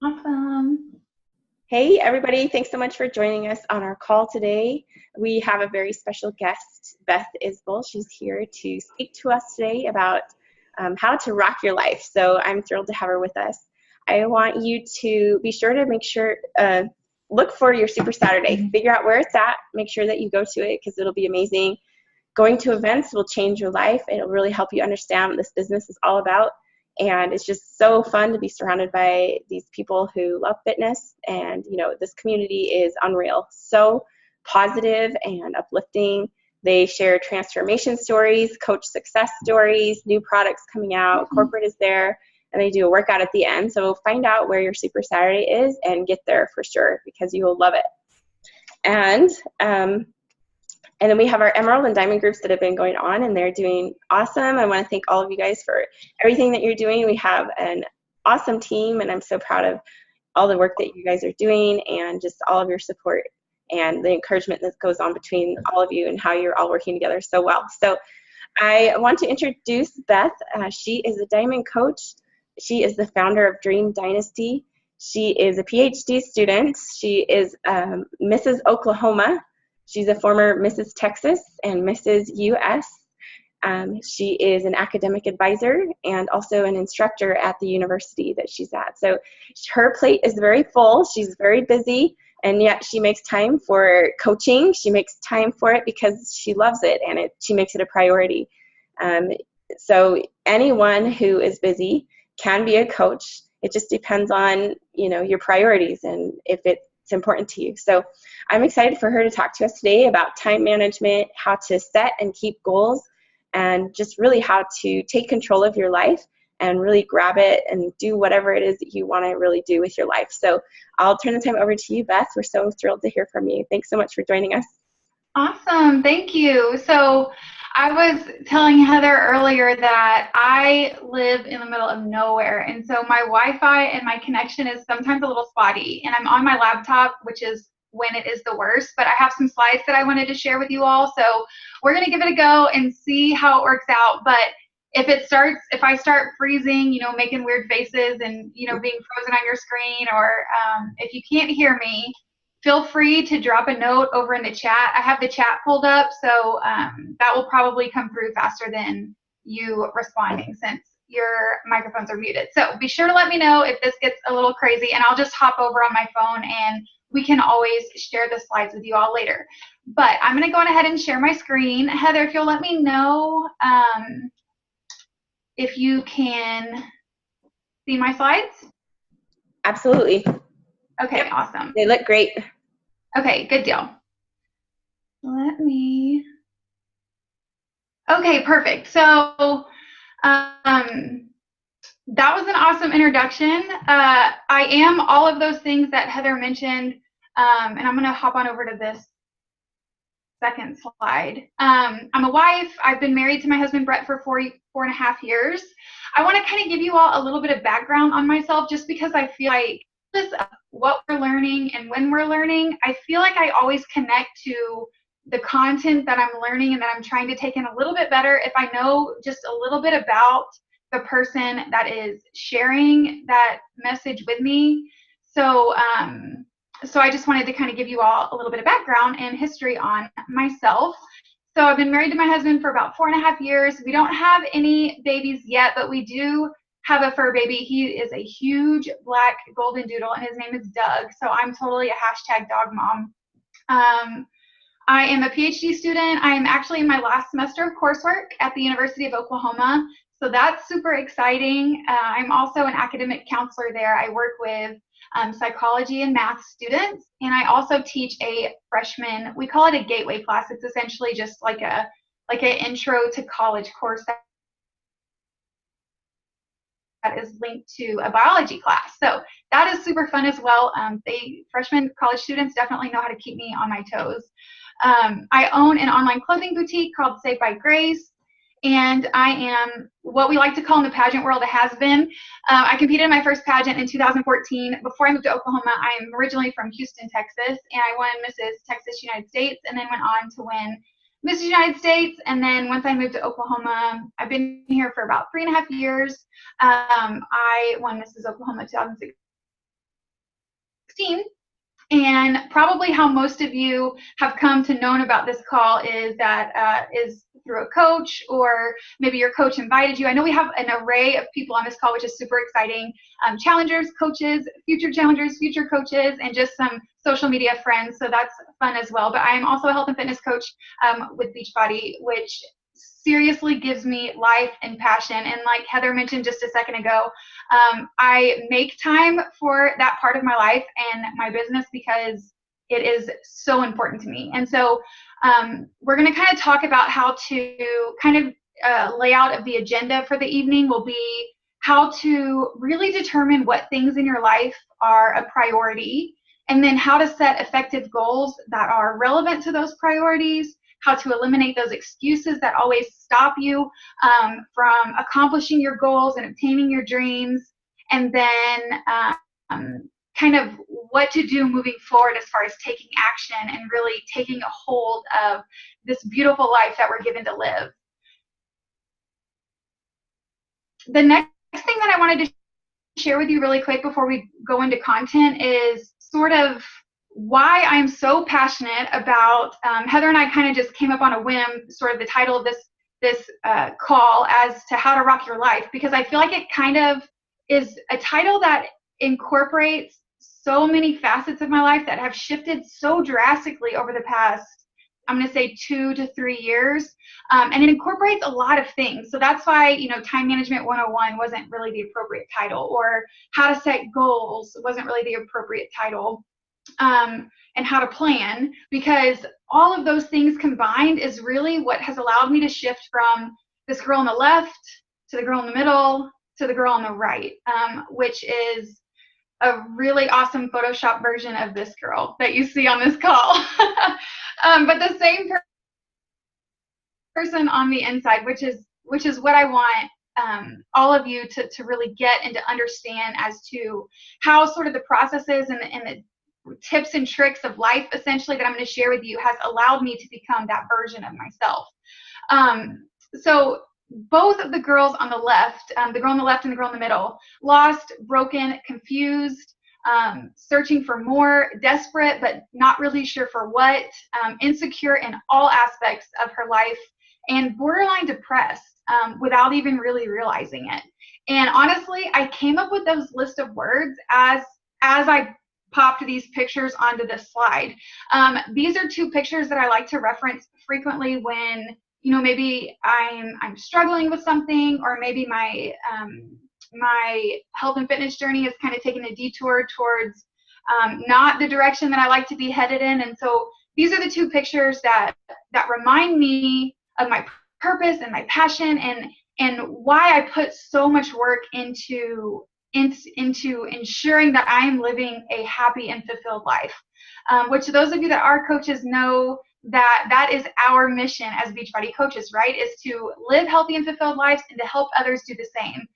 Awesome. Hey, everybody. Thanks so much for joining us on our call today. We have a very special guest, Beth Isbell. She's here to speak to us today about how to rock your life. So I'm thrilled to have her with us. I want you to be sure to look for your Super Saturday. Figure out where it's at. Make sure that you go to it because it'll be amazing. Going to events will change your life. It'll really help you understand what this business is all about. And it's just so fun to be surrounded by these people who love fitness. And, this community is unreal. So positive and uplifting. They share transformation stories, coach success stories, new products coming out. Corporate is there, and they do a workout at the end. So find out where your Super Saturday is and get there for sure because you will love it. And then we have our Emerald and Diamond groups that have been going on, and they're doing awesome. I want to thank all of you guys for everything that you're doing. We have an awesome team, and I'm so proud of all the work that you guys are doing and just all of your support and the encouragement that goes on between all of you and how you're all working together so well. So I want to introduce Beth. She is a Diamond coach. She is the founder of Dream Dynasty. She is a PhD student. She is Mrs. Oklahoma. She's a former Mrs. Texas and Mrs. US. She is an academic advisor and also an instructor at the university that she's at. So her plate is very full. She's very busy, and yet she makes time for coaching. She makes time for it because she loves it, and she makes it a priority. So anyone who is busy can be a coach. It just depends on, your priorities and if it's important to you. So I'm excited for her to talk to us today about time management, how to set and keep goals, and just really how to take control of your life and really grab it and do whatever it is that you want to really do with your life. So I'll turn the time over to you, Beth. We're so thrilled to hear from you. Thanks so much for joining us. Awesome. Thank you. So I was telling Heather earlier that I live in the middle of nowhere. And so my Wi-Fi and my connection is sometimes a little spotty. And I'm on my laptop, which is when it is the worst. But I have some slides that I wanted to share with you all. So we're going to give it a go and see how it works out. But if I start freezing, making weird faces and, being frozen on your screen, or if you can't hear me, feel free to drop a note over in the chat. I have the chat pulled up, so that will probably come through faster than you responding since your microphones are muted. So be sure to let me know if this gets a little crazy, and I'll just hop over on my phone, and we can always share the slides with you all later. But I'm going to go on ahead and share my screen. Heather, if you'll let me know if you can see my slides. Absolutely. Okay, awesome. They look great. Okay, good deal. Okay, perfect. So that was an awesome introduction. I am all of those things that Heather mentioned, and I'm going to hop on over to this second slide. I'm a wife. I've been married to my husband, Brett, for 4.5 years. I want to kind of give you all a little bit of background on myself just because I feel like what we're learning and when we're learning, I feel like I always connect to the content that I'm learning and that I'm trying to take in a little bit better if I know just a little bit about the person that is sharing that message with me. So I just wanted to kind of give you all a little bit of background and history on myself. So I've been married to my husband for about 4.5 years. We don't have any babies yet, but we do have a fur baby. He is a huge black golden doodle, and his name is Doug. So I'm totally a hashtag dog mom. I am a PhD student. I am actually in my last semester of coursework at the University of Oklahoma. So that's super exciting. I'm also an academic counselor there. I work with psychology and math students, and I also teach a freshman, we call it a gateway class. It's essentially just like an intro to college course that is linked to a biology class. So that is super fun as well. Freshman college students definitely know how to keep me on my toes. I own an online clothing boutique called Saved by Grace, and I am what we like to call in the pageant world a has-been. I competed in my first pageant in 2014. Before I moved to Oklahoma, I am originally from Houston, Texas, and I won Mrs. Texas United States, and then went on to win Mrs. United States. And then once I moved to Oklahoma, I've been here for about 3.5 years. I won Mrs. Oklahoma 2016. 2016. And probably how most of you have come to know about this call is that is through a coach, or maybe your coach invited you. I know we have an array of people on this call, which is super exciting. Challengers, coaches, future challengers, future coaches, and just some social media friends. So that's fun as well. But I am also a health and fitness coach with Beachbody, which seriously gives me life and passion. And like Heather mentioned just a second ago, I make time for that part of my life and my business because it is so important to me. And so we're going to kind of talk about how to kind of layout of the agenda for the evening will be how to really determine what things in your life are a priority, and then how to set effective goals that are relevant to those priorities, how to eliminate those excuses that always stop you from accomplishing your goals and obtaining your dreams, and then kind of what to do moving forward as far as taking action and really taking a hold of this beautiful life that we're given to live. The next thing that I wanted to share with you really quick before we go into content is sort of why I'm so passionate about, Heather and I kind of just came up on a whim, sort of the title of this call as to how to rock your life, because I feel like it kind of is a title that incorporates so many facets of my life that have shifted so drastically over the past, I'm going to say 2 to 3 years. And it incorporates a lot of things. So that's why, you know, Time Management 101 wasn't really the appropriate title, or How to Set Goals wasn't really the appropriate title. And how to plan, because all of those things combined is really what has allowed me to shift from this girl on the left to the girl in the middle to the girl on the right, which is a really awesome Photoshop version of this girl that you see on this call. But the same person on the inside, which is what I want all of you to really get and to understand as to how sort of the processes and the tips and tricks of life essentially that I'm going to share with you has allowed me to become that version of myself. So both of the girls on the left, the girl on the left and the girl in the middle, lost, broken, confused, searching for more, desperate but not really sure for what, insecure in all aspects of her life, and borderline depressed without even really realizing it. And honestly, I came up with those list of words as I popped these pictures onto this slide. These are 2 pictures that I like to reference frequently when, you know, maybe I'm struggling with something, or maybe my my health and fitness journey is kind of taking a detour towards not the direction that I like to be headed in. And so these are the 2 pictures that remind me of my purpose and my passion, and why I put so much work into ensuring that I am living a happy and fulfilled life, which those of you that are coaches know that is our mission as Beachbody coaches, right? Is to live healthy and fulfilled lives and to help others do the same.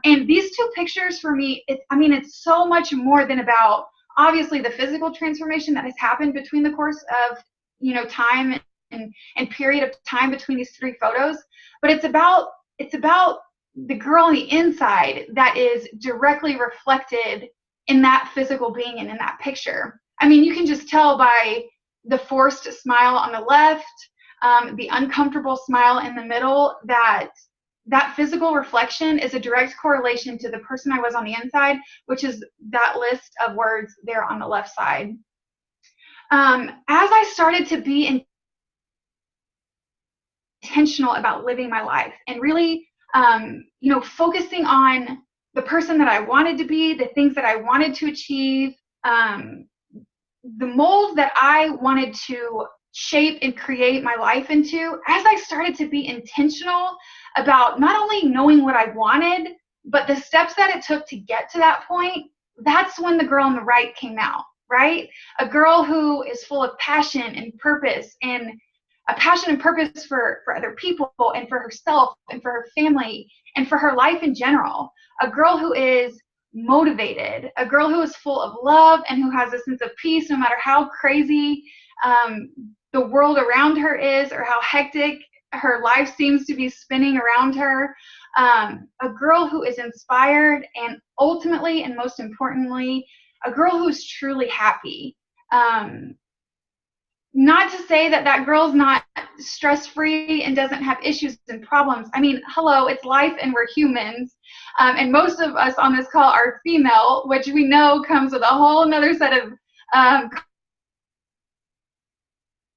And these 2 pictures for me, it's so much more than about obviously the physical transformation that has happened between the course of, you know, time and period of time between these 3 photos, but it's about the girl on the inside that is directly reflected in that physical being and in that picture. I mean, you can just tell by the forced smile on the left, the uncomfortable smile in the middle, that physical reflection is a direct correlation to the person I was on the inside, which is that list of words there on the left side. As I started to be intentional about living my life and really you know, focusing on the person that I wanted to be, the things that I wanted to achieve, the mold that I wanted to shape and create my life into, as I started to be intentional about not only knowing what I wanted, but the steps that it took to get to that point, that's when the girl on the right came out, right? A girl who is full of passion and purpose, and a passion and purpose for other people and for herself and for her family and for her life in general. A girl who is motivated, a girl who is full of love and who has a sense of peace no matter how crazy the world around her is, or how hectic her life seems to be spinning around her. A girl who is inspired, and ultimately and most importantly, a girl who's truly happy. Not to say that that girl's not stress-free and doesn't have issues and problems. I mean, hello, it's life and we're humans. And most of us on this call are female, which we know comes with a whole another set of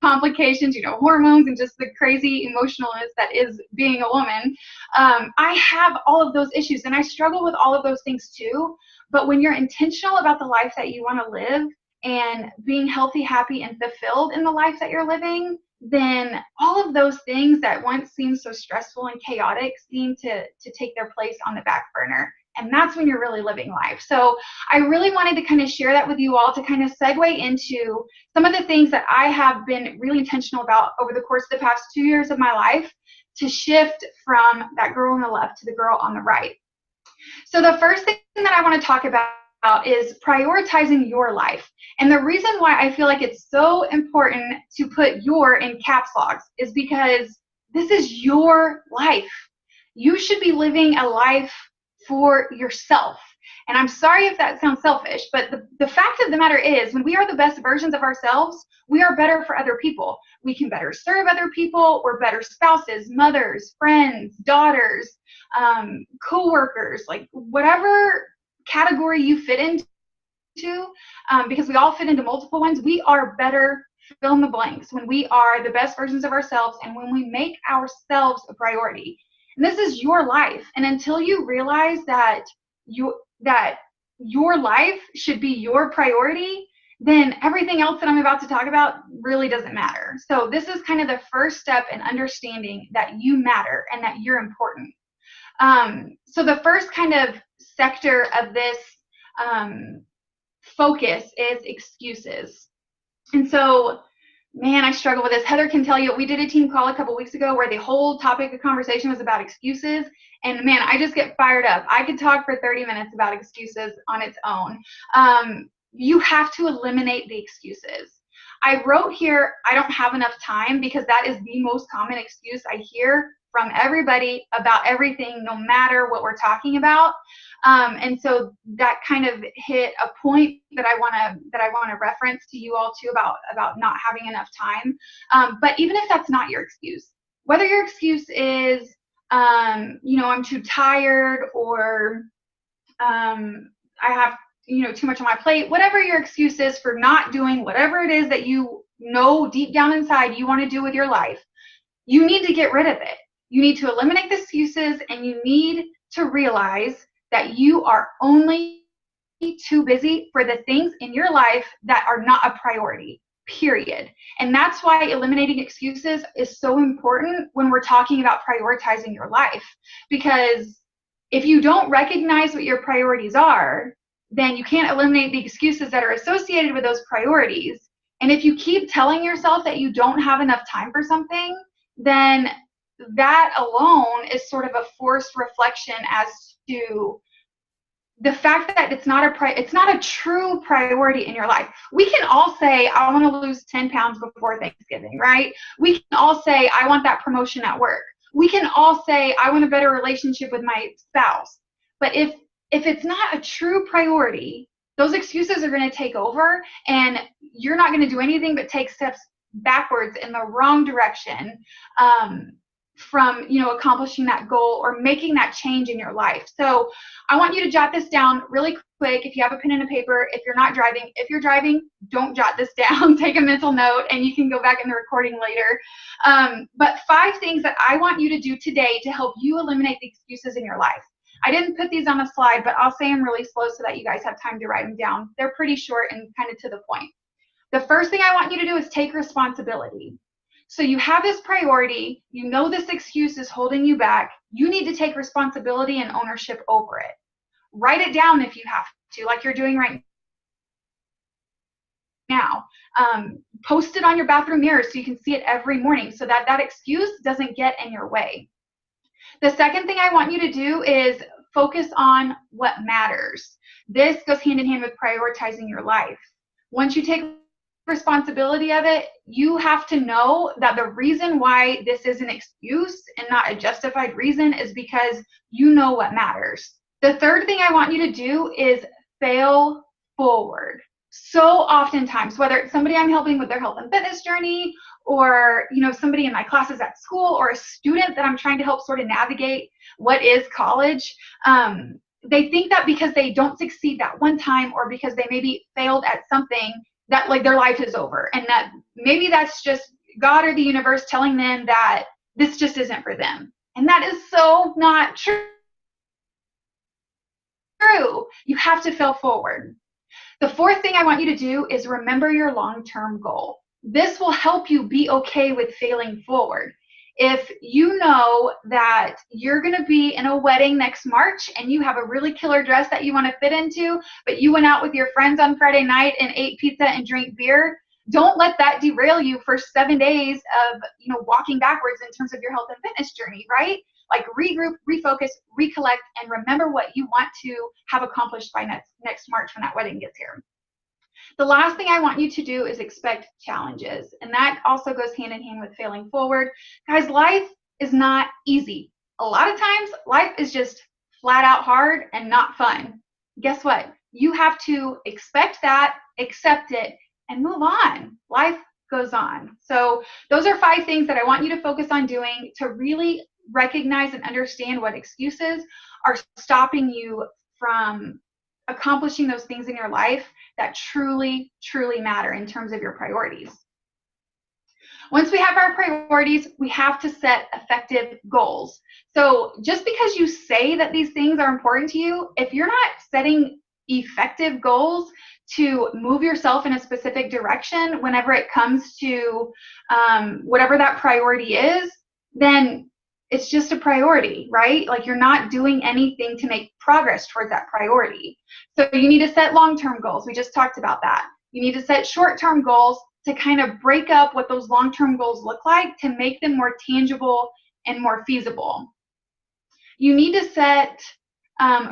complications, hormones and just the crazy emotionalness that is being a woman. I have all of those issues and I struggle with all of those things too. But when you're intentional about the life that you want to live and being healthy, happy, and fulfilled in the life that you're living, then all of those things that once seemed so stressful and chaotic seem to take their place on the back burner. And that's when you're really living life. So I really wanted to kind of share that with you all to kind of segue into some of the things that I have been really intentional about over the course of the past 2 years of my life to shift from that girl on the left to the girl on the right. So the first thing that I want to talk about is prioritizing your life. And the reason why I feel like it's so important to put your in caps locks is because this is your life. You should be living a life for yourself. And I'm sorry if that sounds selfish, but the fact of the matter is when we are the best versions of ourselves, we are better for other people. We can better serve other people. We're better spouses, mothers, friends, daughters, co-workers, like whatever category you fit into, because we all fit into multiple ones. We are better, fill in the blanks, when we are the best versions of ourselves and when we make ourselves a priority. And this is your life. And until you realize that your life should be your priority, then everything else that I'm about to talk about really doesn't matter. So this is kind of the first step in understanding that you matter and that you're important. So the first kind of sector of this focus is excuses. And so, man, I struggle with this. Heather can tell you, we did a team call a couple weeks ago where the whole topic of conversation was about excuses. And man, I just get fired up. I could talk for 30 minutes about excuses on its own. You have to eliminate the excuses. I wrote here, I don't have enough time, because that is the most common excuse I hear from everybody about everything, no matter what we're talking about. And so that kind of hit a point that I want to reference to you all too about not having enough time. But even if that's not your excuse, whether your excuse is, I'm too tired, or I have, too much on my plate, whatever your excuse is for not doing whatever it is that you know deep down inside you want to do with your life, you need to get rid of it. You need to eliminate the excuses, and you need to realize that you are only too busy for the things in your life that are not a priority, period. And that's why eliminating excuses is so important when we're talking about prioritizing your life. Because if you don't recognize what your priorities are, then you can't eliminate the excuses that are associated with those priorities. And if you keep telling yourself that you don't have enough time for something, then that alone is sort of a forced reflection as to the fact that it's not a true priority in your life. We can all say, I want to lose 10 pounds before Thanksgiving, right? We can all say, I want that promotion at work. We can all say, I want a better relationship with my spouse. But if it's not a true priority, those excuses are going to take over, and you're not going to do anything but take steps backwards in the wrong direction from accomplishing that goal or making that change in your life. So I want you to jot this down really quick. If you have a pen and a paper, if you're not driving, if you're driving, don't jot this down. Take a mental note, and you can go back in the recording later. But 5 things that I want you to do today to help you eliminate the excuses in your life. I didn't put these on a slide, but I'll say them really slow so that you guys have time to write them down. They're pretty short and kind of to the point. The first thing I want you to do is take responsibility. So you have this priority, this excuse is holding you back. You need to take responsibility and ownership over it. Write it down if you have to, like you're doing right now. Post it on your bathroom mirror so you can see it every morning so that that excuse doesn't get in your way. The second thing I want you to do is focus on what matters. This goes hand in hand with prioritizing your life. Once you take responsibility of it, you have to know that the reason why this is an excuse and not a justified reason is because you know what matters. The third thing I want you to do is fail forward. So oftentimes, whether it's somebody I'm helping with their health and fitness journey, or somebody in my classes at school, or a student that I'm trying to help sort of navigate what is college, they think that because they don't succeed that one time, or because they maybe failed at something, that like their life is over, and that maybe that's just God or the universe telling them that this just isn't for them. And that is so not true. You have to fail forward. The fourth thing I want you to do is remember your long-term goal. This will help you be okay with failing forward. If you know that you're going to be in a wedding next March and you have a really killer dress that you want to fit into, but you went out with your friends on Friday night and ate pizza and drank beer, don't let that derail you for 7 days of walking backwards in terms of your health and fitness journey, right? Like regroup, refocus, recollect, and remember what you want to have accomplished by next March when that wedding gets here. The last thing I want you to do is expect challenges, and that also goes hand in hand with failing forward. Guys, life is not easy. A lot of times, life is just flat out hard and not fun. Guess what? You have to expect that, accept it, and move on. Life goes on. So those are 5 things that I want you to focus on doing to really recognize and understand what excuses are stopping you from accomplishing those things in your life that truly, truly matter in terms of your priorities. Once we have our priorities, we have to set effective goals. So just because you say that these things are important to you, if you're not setting effective goals to move yourself in a specific direction whenever it comes to whatever that priority is, then it's just a priority, right? Like you're not doing anything to make progress towards that priority. So you need to set long-term goals. We just talked about that. You need to set short-term goals to kind of break up what those long-term goals look like to make them more tangible and more feasible. You need to set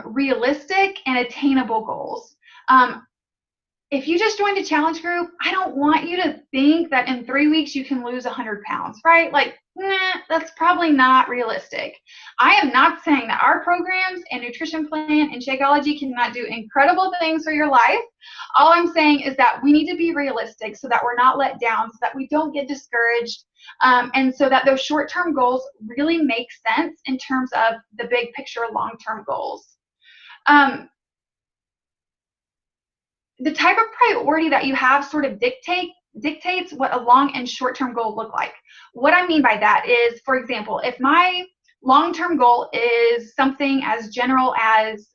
realistic and attainable goals. If you just joined a challenge group, I don't want you to think that in 3 weeks you can lose 100 pounds, right? Like, that's probably not realistic. I am not saying that our programs and nutrition plan and Shakeology cannot do incredible things for your life. All I'm saying is that we need to be realistic so that we're not let down, so that we don't get discouraged, and so that those short-term goals really make sense in terms of the big picture long-term goals. The type of priority that you have sort of dictates what a long and short-term goal look like. What I mean by that is, for example, if my long-term goal is something as general as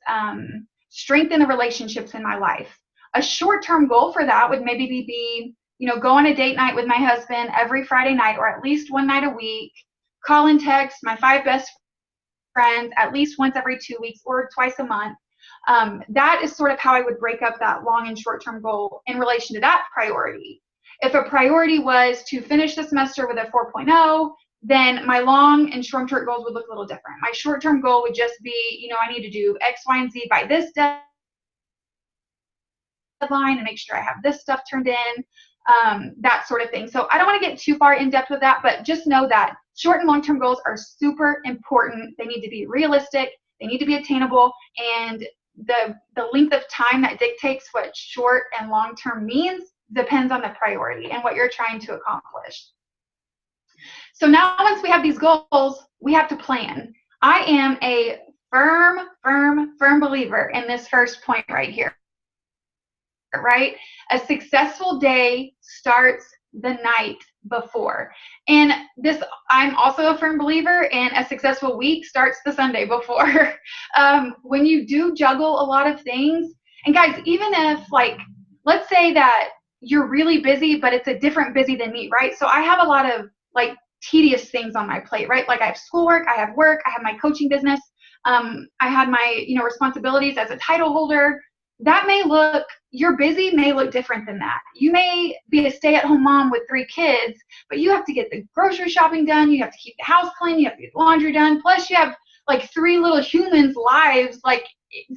strengthen the relationships in my life, a short-term goal for that would maybe be, go on a date night with my husband every Friday night, or at least one night a week, call and text my 5 best friends at least once every 2 weeks or twice a month. That is sort of how I would break up that long and short-term goal in relation to that priority. If a priority was to finish the semester with a 4.0, then my long and short-term goals would look a little different. My short-term goal would just be, I need to do X, Y, and Z by this deadline and make sure I have this stuff turned in, that sort of thing. So I don't want to get too far in depth with that, but just know that short and long-term goals are super important. They need to be realistic, they need to be attainable, and the length of time that dictates what short and long-term means depends on the priority and what you're trying to accomplish. So now once we have these goals, we have to plan. I am a firm believer in this first point right here, right? A successful day starts the night before. And this, I'm also a firm believer in a successful week starts the Sunday before. When you do juggle a lot of things, and guys, even if let's say that you're really busy, but it's a different busy than me, right? So I have a lot of tedious things on my plate, right? Like I have schoolwork, I have work, I have my coaching business, I had my, responsibilities as a title holder. That may look, your busy may look different than that. You may be a stay-at-home mom with 3 kids, but you have to get the grocery shopping done, you have to keep the house clean, you have to get the laundry done, plus you have 3 little humans' lives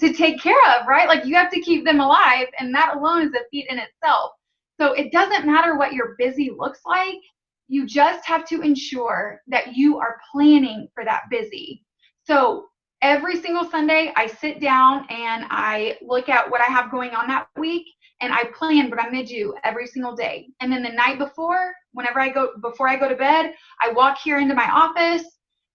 to take care of, right? You have to keep them alive, and that alone is a feat in itself. So it doesn't matter what your busy looks like, you just have to ensure that you are planning for that busy. So every single Sunday, I sit down and I look at what I have going on that week, and I plan what I'm going to do every single day. And then the night before, before I go to bed, I walk here into my office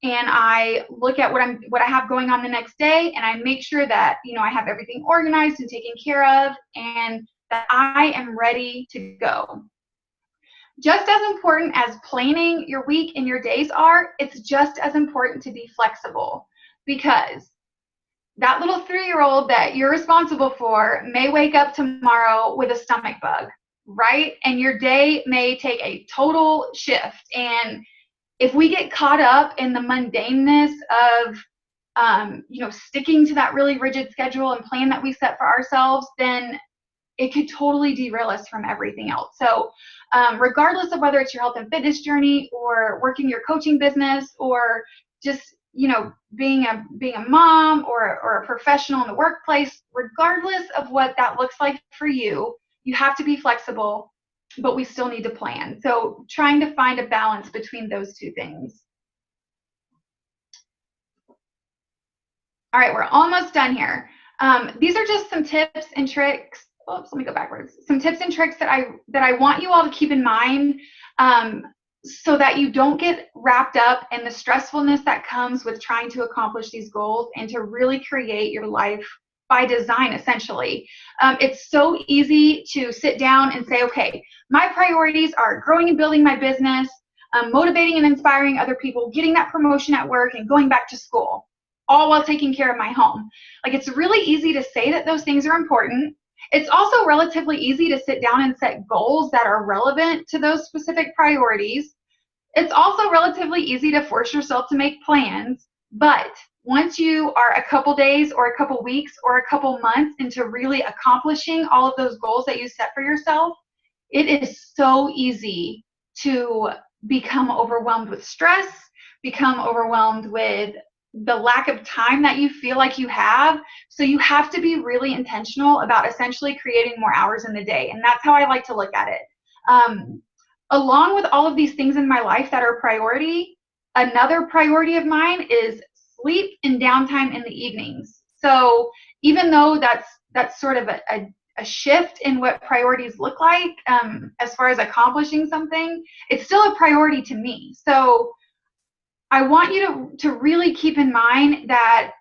and I look at what I have going on the next day, and I make sure that, you know, I have everything organized and taken care of, and that I am ready to go. Just as important as planning your week and your days are, it's just as important to be flexible, because that little 3-year-old that you're responsible for may wake up tomorrow with a stomach bug, right? And your day may take a total shift. And if we get caught up in the mundaneness of you know, sticking to that really rigid schedule and plan that we set for ourselves, then it could totally derail us from everything else. So regardless of whether it's your health and fitness journey or working your coaching business or just, you know, being a mom or a professional in the workplace, regardless of what that looks like for you, you have to be flexible, but we still need to plan. So trying to find a balance between those two things. All right, we're almost done here. These are just some tips and tricks. Oops, let me go backwards. Some tips and tricks that I want you all to keep in mind, so that you don't get wrapped up in the stressfulness that comes with trying to accomplish these goals and to really create your life by design, essentially. It's so easy to sit down and say, okay, my priorities are growing and building my business, motivating and inspiring other people, getting that promotion at work, and going back to school, all while taking care of my home. Like, it's really easy to say that those things are important. It's also relatively easy to sit down and set goals that are relevant to those specific priorities. It's also relatively easy to force yourself to make plans, but once you are a couple days or a couple weeks or a couple months into really accomplishing all of those goals that you set for yourself, it is so easy to become overwhelmed with stress, become overwhelmed with the lack of time that you feel like you have. So you have to be really intentional about essentially creating more hours in the day. And that's how I like to look at it. Along with all of these things in my life that are a priority, another priority of mine is sleep and downtime in the evenings. So even though that's sort of a shift in what priorities look like, as far as accomplishing something, it's still a priority to me. So I want you to really keep in mind that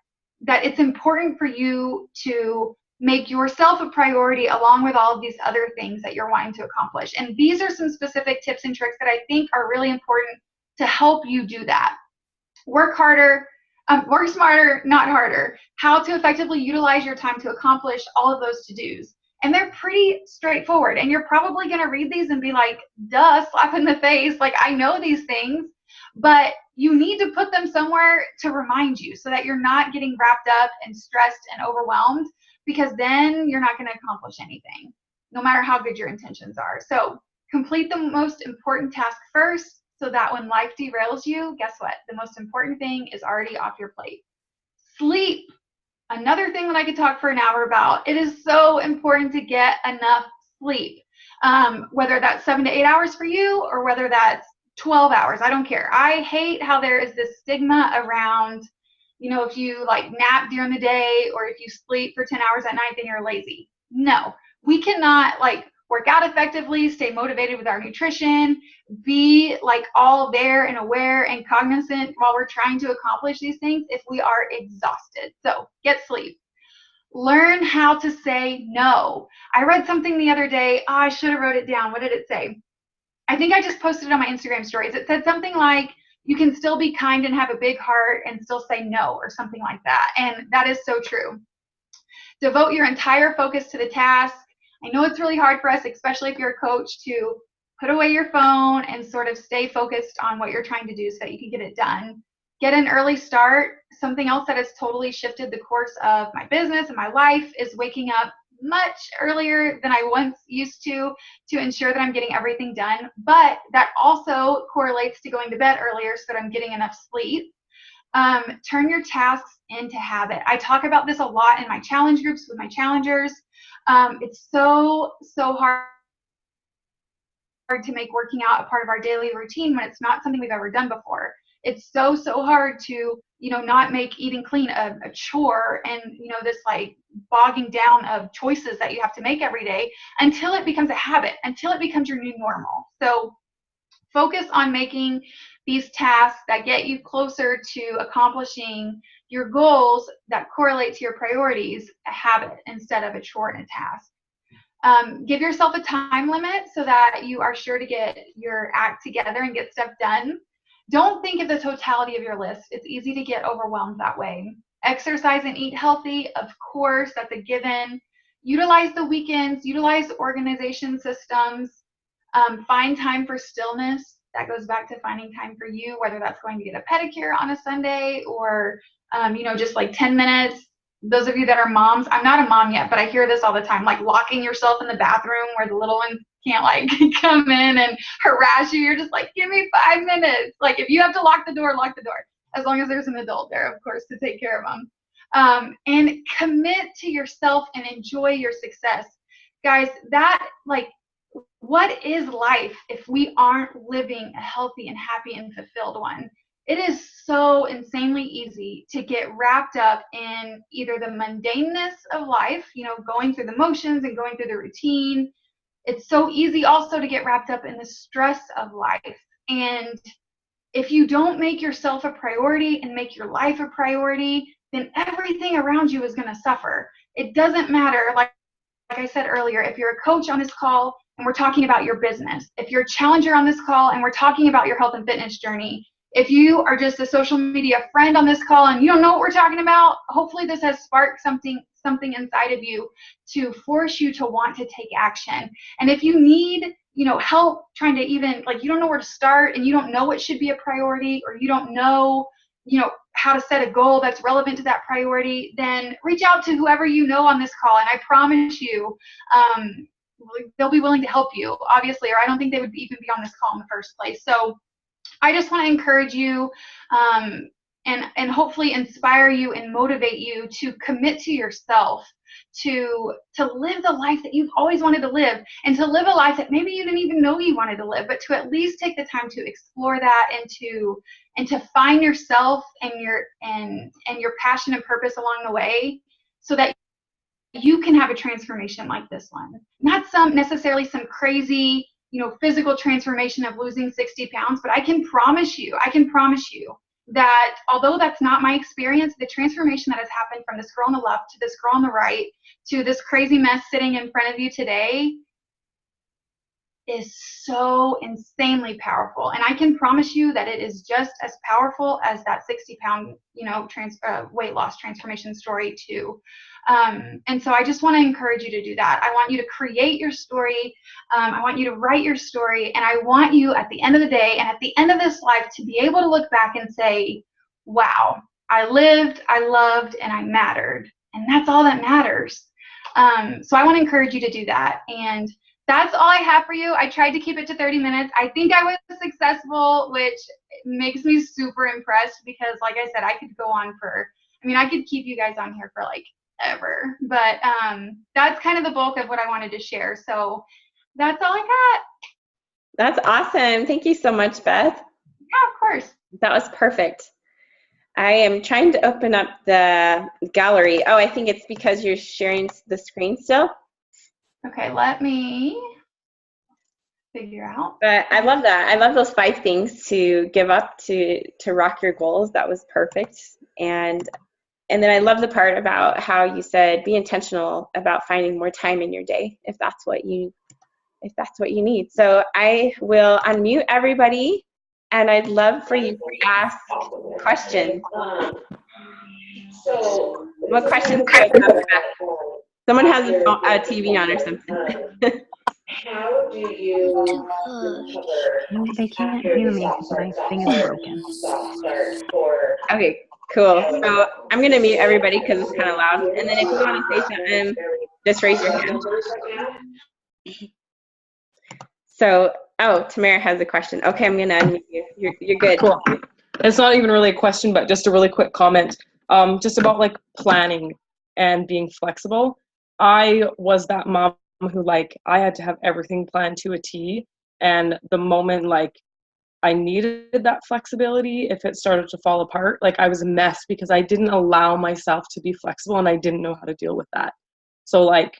it's important for you to make yourself a priority along with all of these other things that you're wanting to accomplish. And these are some specific tips and tricks that I think are really important to help you do that. Work harder, work smarter, not harder. How to effectively utilize your time to accomplish all of those to-dos. And they're pretty straightforward. And you're probably going to read these and be like, duh, slap in the face. Like, I know these things. But you need to put them somewhere to remind you so that you're not getting wrapped up and stressed and overwhelmed, because then you're not going to accomplish anything, no matter how good your intentions are. So complete the most important task first, so that when life derails you, guess what? The most important thing is already off your plate. Sleep. Another thing that I could talk for an hour about. It is so important to get enough sleep, whether that's 7 to 8 hours for you or whether that's 12 hours. I don't care. I hate how there is this stigma around, you know, if you like nap during the day or if you sleep for 10 hours at night, then you're lazy. No, we cannot like work out effectively, stay motivated with our nutrition, be like all there and aware and cognizant while we're trying to accomplish these things if we are exhausted. So get sleep. Learn how to say no. I read something the other day. Oh, I should have wrote it down. What did it say? I think I just posted it on my Instagram stories. It said something like, you can still be kind and have a big heart and still say no, or something like that. And that is so true. Devote your entire focus to the task. I know it's really hard for us, especially if you're a coach, to put away your phone and sort of stay focused on what you're trying to do so that you can get it done. Get an early start. Something else that has totally shifted the course of my business and my life is waking up much earlier than I once used to ensure that I'm getting everything done. But that also correlates to going to bed earlier so that I'm getting enough sleep. Turn your tasks into habit. I talk about this a lot in my challenge groups with my challengers. It's so hard to make working out a part of our daily routine when it's not something we've ever done before. It's so, so hard to, not make eating clean a chore and, this like bogging down of choices that you have to make every day until it becomes a habit, until it becomes your new normal. So focus on making these tasks that get you closer to accomplishing your goals that correlate to your priorities a habit instead of a chore and a task. Give yourself a time limit so that you are sure to get your act together and get stuff done. Don't think of the totality of your list. It's easy to get overwhelmed that way. Exercise and eat healthy, of course, that's a given. Utilize the weekends, utilize organization systems. Find time for stillness. That goes back to finding time for you, whether that's going to get a pedicure on a Sunday or, just like 10 minutes. Those of you that are moms, I'm not a mom yet, but I hear this all the time, like locking yourself in the bathroom where the little one can't like come in and harass you. You're just like, give me 5 minutes. Like if you have to lock the door, as long as there's an adult there, of course, to take care of them. And commit to yourself and enjoy your success. Guys, that like, what is life if we aren't living a healthy and happy and fulfilled one? It is so insanely easy to get wrapped up in either the mundaneness of life, going through the motions and going through the routine. It's so easy also to get wrapped up in the stress of life. And if you don't make yourself a priority and make your life a priority, then everything around you is going to suffer. It doesn't matter, like I said earlier, if you're a coach on this call and we're talking about your business, if you're a challenger on this call and we're talking about your health and fitness journey, if you are just a social media friend on this call and you don't know what we're talking about, hopefully this has sparked something inside of you to force you to want to take action. And if you need, help trying to even, like, you don't know where to start and you don't know what should be a priority, or you don't know, how to set a goal that's relevant to that priority, then reach out to whoever you know on this call. And I promise you, they'll be willing to help you, obviously, or I don't think they would even be on this call in the first place. So I just want to encourage you and hopefully inspire you and motivate you to commit to yourself, to live the life that you've always wanted to live, and to live a life that maybe you didn't even know you wanted to live, but to at least take the time to explore that and to find yourself and your passion and purpose along the way, so that you can have a transformation like this one. Not necessarily some crazy, physical transformation of losing 60 pounds, but I can promise you that although that's not my experience, the transformation that has happened from this girl on the left to this girl on the right to this crazy mess sitting in front of you today is so insanely powerful. And I can promise you that it is just as powerful as that 60-pound, weight loss transformation story too. And so I just want to encourage you to do that. I want you to create your story. I want you to write your story. And I want you at the end of the day and at the end of this life to be able to look back and say, wow, I lived, I loved, and I mattered. And that's all that matters. So I want to encourage you to do that. And that's all I have for you. I tried to keep it to 30 minutes. I think I was successful, which makes me super impressed because, like I said, I could go on I could keep you guys on here for like ever. But that's kind of the bulk of what I wanted to share. So that's all I got. That's awesome. Thank you so much, Beth. Yeah, of course. That was perfect. I am trying to open up the gallery. Oh, I think it's because you're sharing the screen still. Okay, let me figure out. But I love that. I love those 5 things to give up to rock your goals. That was perfect. And then I love the part about how you said be intentional about finding more time in your day if that's what you need. So I will unmute everybody, and I'd love for you to ask questions. What questions do you have? Someone has a TV on or something. How do you No, they can't hear me because my thing is broken. Okay, cool. So I'm going to mute everybody because it's kind of loud. And then if you want to say something, just raise your hand. So, Tamara has a question. Okay, I'm going to unmute you. You're good. Cool. It's not even really a question, but just a really quick comment. Just about like planning and being flexible. I was that mom who I had to have everything planned to a T, and the moment I needed that flexibility if it started to fall apart. Like I was a mess because I didn't allow myself to be flexible and I didn't know how to deal with that. So like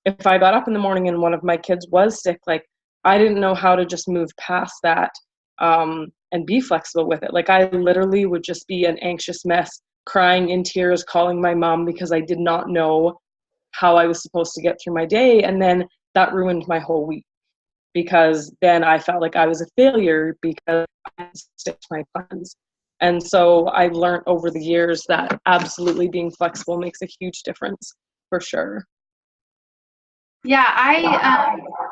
if I got up in the morning and one of my kids was sick, like I didn't know how to just move past that and be flexible with it. Like I literally would just be an anxious mess, crying in tears, calling my mom because I did not know how I was supposed to get through my day. And then that ruined my whole week because then I felt like I was a failure because I didn't stick to my plans. And so I've learned over the years that absolutely being flexible makes a huge difference for sure. Yeah,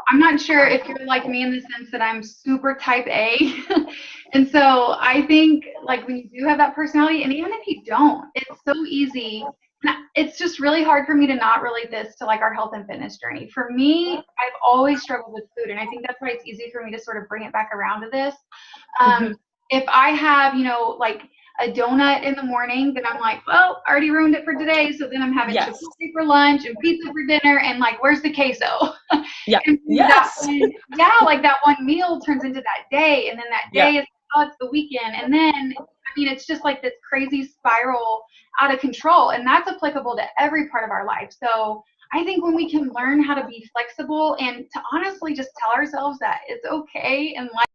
I'm not sure if you're like me in the sense that I'm super type A. And so I think like when you do have that personality, and even if you don't, it's so easy. It's just really hard for me to not relate this to like our health and fitness journey. For me, I've always struggled with food, and I think that's why it's easy for me to sort of bring it back around to this. If I have, like a donut in the morning, then I'm like, well, I already ruined it for today. So then I'm having Yes. Chipotle for lunch and pizza for dinner, and like, where's the queso? Yeah. And Yes. like that one meal turns into that day, and then that day is, oh, it's the weekend, and then I mean, it's just like this crazy spiral out of control, and that's applicable to every part of our life. So I think when we can learn how to be flexible and to honestly just tell ourselves that it's okay and life